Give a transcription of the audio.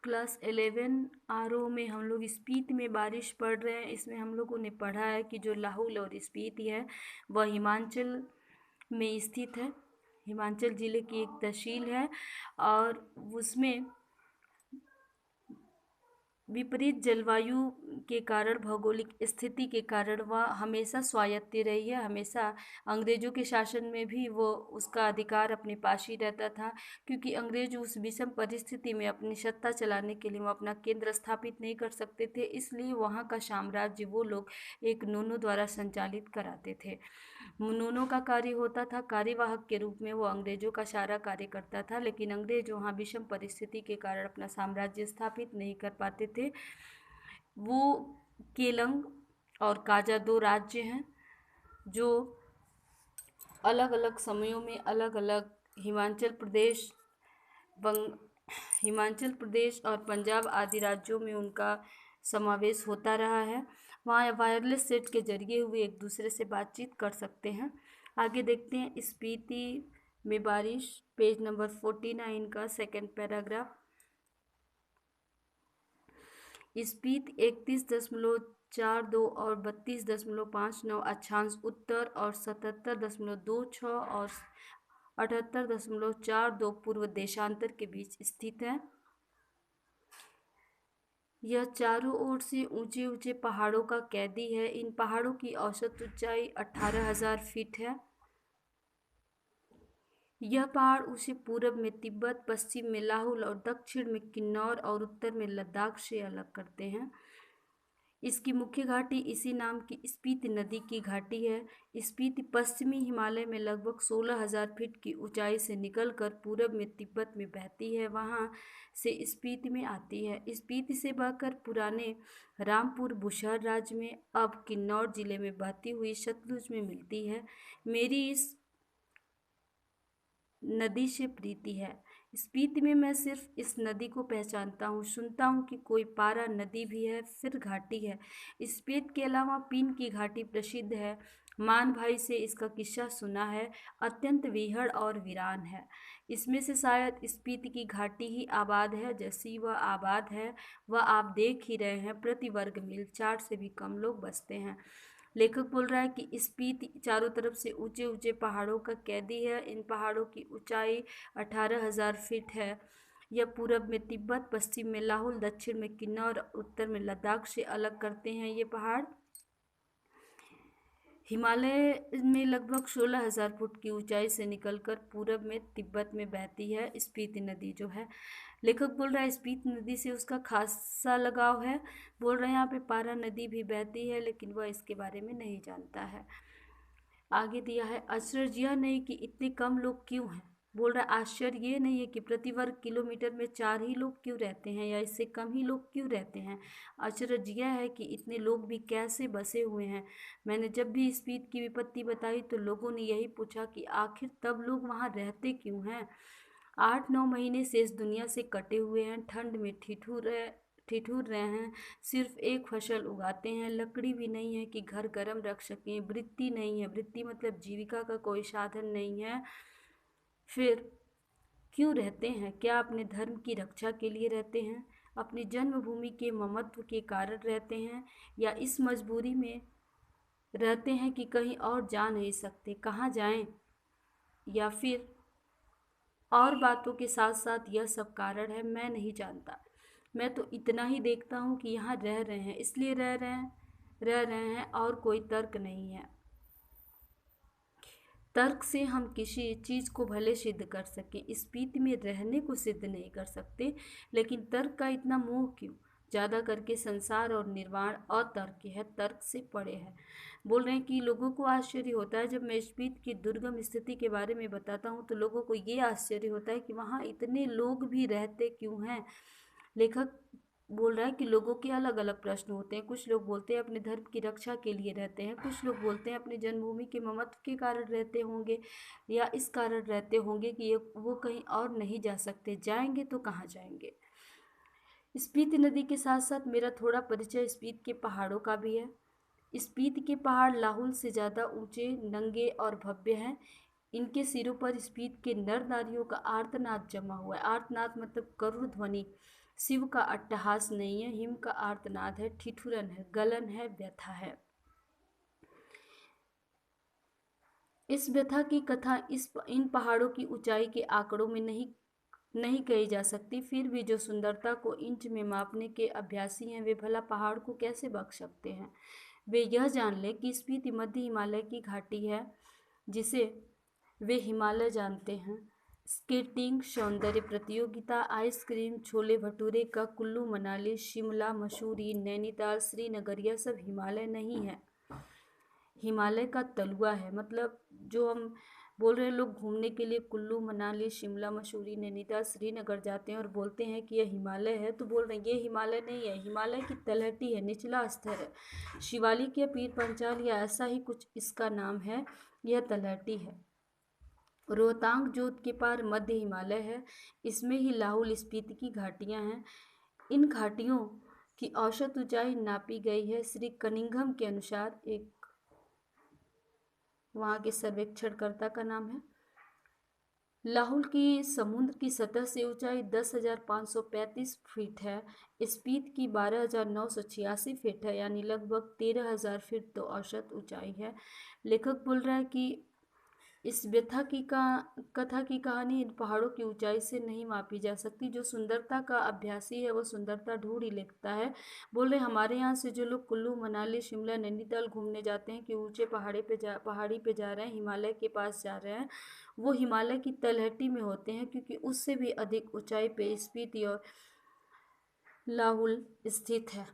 Class 11 RO में हम लोग स्पीति में बारिश पढ़ रहे हैं। इसमें हम लोगों ने पढ़ा है कि जो लाहुल और स्पीति है वह हिमाचल में स्थित है। हिमाचल ज़िले की एक तहसील है और उसमें विपरीत जलवायु के कारण, भौगोलिक स्थिति के कारण वह हमेशा स्वायत्त रही है। हमेशा अंग्रेज़ों के शासन में भी वो उसका अधिकार अपने पास ही रहता था, क्योंकि अंग्रेज उस विषम परिस्थिति में अपनी सत्ता चलाने के लिए वो अपना केंद्र स्थापित नहीं कर सकते थे। इसलिए वहाँ का साम्राज्य वो लोग एक नूनों द्वारा संचालित कराते थे। नूनों का कार्य होता था कार्यवाहक के रूप में, वो अंग्रेजों का सारा कार्य करता था। लेकिन अंग्रेज वहाँ विषम परिस्थिति के कारण अपना साम्राज्य स्थापित नहीं कर पाते थे। वो केलंग और काजा दो राज्य हैं जो अलग अलग समयों में अलग अलग बंग हिमाचल प्रदेश और पंजाब आदि राज्यों में उनका समावेश होता रहा है। वहाँ वायरलेस सेट के जरिए हुए एक दूसरे से बातचीत कर सकते हैं। आगे देखते हैं स्पीति में बारिश, पेज नंबर 49 का सेकंड पैराग्राफ। स्पीति 31.42 और 32.59 अक्षांश उत्तर और 77.26 और 78.42 पूर्व देशांतर के बीच स्थित है। यह चारों ओर से ऊंचे ऊंचे पहाड़ों का कैदी है। इन पहाड़ों की औसत ऊंचाई 18,000 फीट है। यह पहाड़ उसे पूरब में तिब्बत, पश्चिम में लाहुल और दक्षिण में किन्नौर और उत्तर में लद्दाख से अलग करते हैं। इसकी मुख्य घाटी इसी नाम की स्पीति नदी की घाटी है। स्पीति पश्चिमी हिमालय में लगभग 16,000 फीट की ऊंचाई से निकलकर पूरब में तिब्बत में बहती है, वहां से स्पीति में आती है। स्पीति से बहकर पुराने रामपुर बुशहर राज्य में, अब किन्नौर जिले में बहती हुई सतलुज में मिलती है। मेरी इस नदी से प्रीति है। स्पीति में मैं सिर्फ इस नदी को पहचानता हूँ, सुनता हूँ कि कोई पारा नदी भी है, फिर घाटी है। स्पीति के अलावा पीन की घाटी प्रसिद्ध है। मान भाई से इसका किस्सा सुना है। अत्यंत विहड़ और वीरान है। इसमें से शायद स्पीति की घाटी ही आबाद है। जैसी वह आबाद है वह आप देख ही रहे हैं, प्रति वर्ग मील 4 से भी कम लोग बसते हैं। लेखक बोल रहा है कि स्पीति चारों तरफ से ऊंचे ऊंचे पहाड़ों का कैदी है। इन पहाड़ों की ऊंचाई 18,000 फीट है। यह पूरब में तिब्बत, पश्चिम में लाहुल, दक्षिण में किन्नौर, उत्तर में लद्दाख से अलग करते हैं। ये पहाड़ हिमालय में लगभग 16,000 फुट की ऊंचाई से निकलकर पूरब में तिब्बत में बहती है। स्पीति नदी जो है, लेखक बोल रहा है स्पीति नदी से उसका खासा लगाव है। बोल रहे हैं यहाँ पे पारा नदी भी बहती है, लेकिन वह इसके बारे में नहीं जानता है। आगे दिया है आश्चर्य यह नहीं कि इतने कम लोग क्यों हैं। बोल रहा है आश्चर्य ये नहीं है कि प्रति वर्ग किलोमीटर में 4 ही लोग क्यों रहते हैं या इससे कम ही लोग क्यों रहते हैं। आश्चर्य यह है कि इतने लोग भी कैसे बसे हुए हैं। मैंने जब भी स्पीति की विपत्ति बताई तो लोगों ने यही पूछा कि आखिर तब लोग वहाँ रहते क्यों हैं। 8-9 महीने शेष दुनिया से कटे हुए हैं, ठंड में ठिठुर रहे हैं, सिर्फ एक फसल उगाते हैं, लकड़ी भी नहीं है कि घर गर्म रख सकें, वृत्ति नहीं है, वृत्ति मतलब जीविका का कोई साधन नहीं है। फिर क्यों रहते हैं? क्या अपने धर्म की रक्षा के लिए रहते हैं, अपनी जन्मभूमि के ममत्व के कारण रहते हैं, या इस मजबूरी में रहते हैं कि कहीं और जा नहीं सकते, कहाँ जाएं? या फिर और बातों के साथ साथ यह सब कारण है, मैं नहीं जानता। मैं तो इतना ही देखता हूँ कि यहाँ रह रहे हैं, इसलिए रह रहे हैं और कोई तर्क नहीं है। तर्क से हम किसी चीज़ को भले सिद्ध कर सकें, स्पीति में रहने को सिद्ध नहीं कर सकते, लेकिन तर्क का इतना मोह क्यों? ज़्यादा करके संसार और निर्वाण अतर्क है, तर्क से परे है। बोल रहे हैं कि लोगों को आश्चर्य होता है जब मैं स्पीति की दुर्गम स्थिति के बारे में बताता हूँ, तो लोगों को ये आश्चर्य होता है कि वहाँ इतने लोग भी रहते क्यों हैं। लेखक बोल रहा है कि लोगों के अलग अलग प्रश्न होते हैं। कुछ लोग बोलते हैं अपने धर्म की रक्षा के लिए रहते हैं, कुछ लोग बोलते हैं अपनी जन्मभूमि के ममत्व के कारण रहते होंगे, या इस कारण रहते होंगे कि ये वो कहीं और नहीं जा सकते, जाएंगे तो कहाँ जाएंगे। स्पीति नदी के साथ साथ मेरा थोड़ा परिचय स्पीति के पहाड़ों का भी है। स्पीति के पहाड़ लाहुल से ज़्यादा ऊंचे, नंगे और भव्य हैं। इनके सिरों पर स्पीति के नर नारियों का आर्तनाद जमा हुआ है। आर्तनाद मतलब करुण ध्वनि। शिव का अट्टहास नहीं है, हिम का आर्तनाद है, ठिठुरन है, गलन है, व्यथा है। इस व्यथा की कथा इन पहाड़ों की ऊंचाई के आंकड़ों में नहीं कही जा सकती। फिर भी जो सुंदरता को इंच में मापने के अभ्यासी हैं, वे भला पहाड़ को कैसे बख्श सकते हैं। वे यह जान लें कि स्पीति मध्य हिमालय की घाटी है, जिसे वे हिमालय जानते हैं। स्केटिंग, सौंदर्य प्रतियोगिता, आइसक्रीम, छोले भटूरे का कुल्लू मनाली, शिमला, मसूरी, नैनीताल, श्रीनगर, यह सब हिमालय नहीं है, हिमालय का तलुआ है। मतलब जो हम बोल रहे हैं, लोग घूमने के लिए कुल्लू मनाली, शिमला, मसूरी, नैनीताल, श्रीनगर जाते हैं और बोलते हैं कि यह हिमालय है, तो बोल रहे हैं ये हिमालय नहीं है, हिमालय की तलहटी है, निचला स्तर है। शिवालिक या पीर पंचाल या ऐसा ही कुछ इसका नाम है, यह तलहटी है। रोहतांग जोत के पार मध्य हिमालय है, इसमें ही लाहुल स्पीति की घाटियां हैं। इन घाटियों की औसत ऊंचाई नापी गई है श्री कनिंघम के अनुसार। एक वहाँ के सर्वेक्षणकर्ता का नाम है। लाहुल की समुद्र की सतह से ऊंचाई 10,535 फीट है। स्पीत की 12,986 फीट है, यानी लगभग 13,000 फीट तो औसत ऊंचाई है। लेखक बोल रहा है कि इस व्यथा की कथा की कहानी इन पहाड़ों की ऊंचाई से नहीं मापी जा सकती। जो सुंदरता का अभ्यासी है वो सुंदरता ढूंढ ही लेता है। बोल रहे हमारे यहाँ से जो लोग कुल्लू मनाली, शिमला, नैनीताल घूमने जाते हैं कि ऊंचे पहाड़ी पे जा रहे हैं, हिमालय के पास जा रहे हैं, वो हिमालय की तलहटी में होते हैं, क्योंकि उससे भी अधिक ऊंचाई पे स्पीति और लाहुल स्थित है।